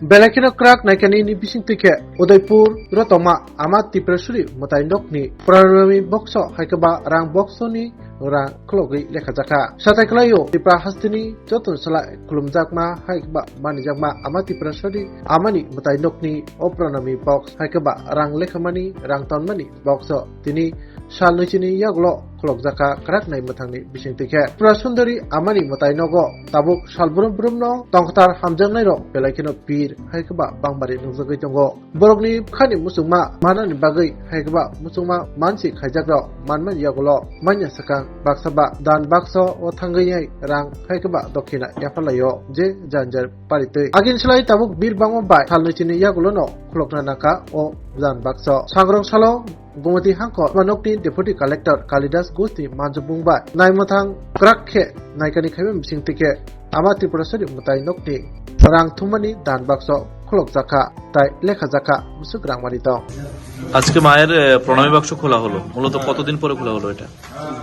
Belakino Krak Naikani ni Bising Tike, Udaipur, Rotoma, Amat Tiprasuri, Motainok ni, Pranami Boxo, Haikaba, Rang Boxo ni, Rang Klogi Lekazaka. Sataklayo, Tipra Hastini, Jotun Sala, Kulumjakma, Haikaba, Manijakma, Amat Tiprasuri, Amani, Motainok ni, Opranami Box, Haikaba, Rang Lekamani, Rang Tonmani, Boxo, Tini, Shalnuchini Yaglo, Klokjaka, Krak Nai Matangni, Bising Tike. Prasundari, Amani Motainogo, Tabuk, Shalburum Brumno, Tongtar Hamjang Nairo, Belakino Pir, Haikaba, Bangbari Nungzagai Tongo. Borogni Khani Musuma, Manani Bagai, Haikaba, Musuma, Mansi Hajakro, Manman Yagolo, Manya Sakang, Baksaba, Dan Bakso, or Tangay, Rang, Haikaba, Dokina, Yapalayo, J. Janjar, Parite. Agin Shalai Tabuk, Bir Bango Bai, Halnuchini Yagolono, Kloknanaka, or Dan Bakso. Sangrong Salo, Gumati Hanko, Manokti, Deputy Collector, Kalidas Gusti, Manjabungba, Naimatang, Krakhe, Naikani Kevin Bising Tike, Amati Prasuri Mutai Nokti, Rang Tumani, Dan Bakso, Klokjaka, Tai Lekhajaka, Musukrang Marito. আজকে মায়ের প্রণামী বাক্স খোলা হলো মূলত কতদিন পরে খোলা হলো এটা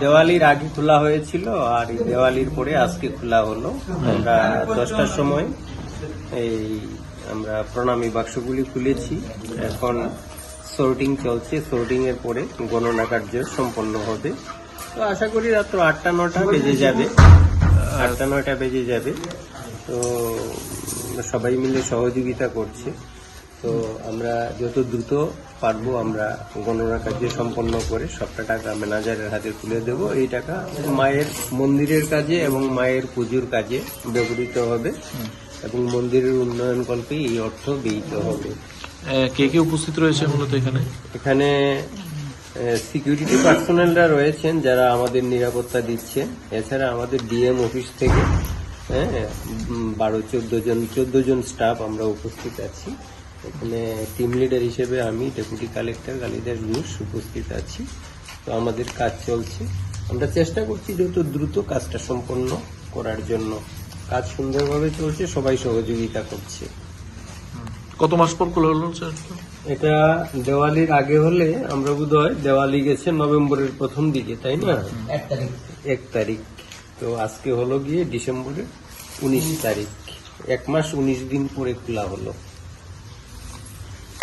দেওয়ালির আগে খোলা হয়েছিল আর এই দেওয়ালির পরে আজকে খোলা হলো আমরা 10টার সময় এই আমরা প্রণামী বাক্সগুলি খুলেছি এখন সর্টিং চলছে সর্টিং এর পরে গণনা কার্য সম্পন্ন হবে তো আশা করি রাত 8টা 9টা বেজে যাবে 8টা 9টা বেজে যাবে তো সবাই মিলে সহযোগিতা করছে তো আমরা যত দ্রুত পারবো আমরা গণনা কার্য সম্পন্ন করে সবটা টাকা ম্যানেজারের হাতে তুলে দেব এই টাকা মায়ের মন্দিরের কাজে এবং মায়ের পুজোর কাজে ব্যবহৃত হবে এবং মন্দিরের উন্নয়ন কল্পে এই অর্থ ব্যয়িত হবে কে কে উপস্থিত রয়েছে মূলত এখানে এখানে সিকিউরিটি পার্সোনেলরা রয়েছেন যারা আমাদের নিরাপত্তা দিচ্ছে এছাড়া আমাদের ডিএম অফিস থেকে 12-14 জন স্টাফ আমরা উপস্থিত আছি এখানে টিম লিডার হিসেবে আমি ডেপুটি কালেক্টর কালিদাস ঘোষ উপস্থিত আছি তো আমাদের কাজ চলছে আমরা চেষ্টা করছি যত দ্রুত কাজটা সম্পন্ন করার জন্য কাজ সুন্দরভাবে চলছে সবাই সহযোগিতা করছে কত মাস পর খোলা হলো এটা দেওয়ালির আগে হলে আমরা বোধহয় দেওয়ালি গেছে নভেম্বরের প্রথম দিকে তাই না 1 তারিখ তো আজকে হলো গিয়ে ডিসেম্বরের 19 তারিখ 1 মাস 19 দিন পরে খোলা হলো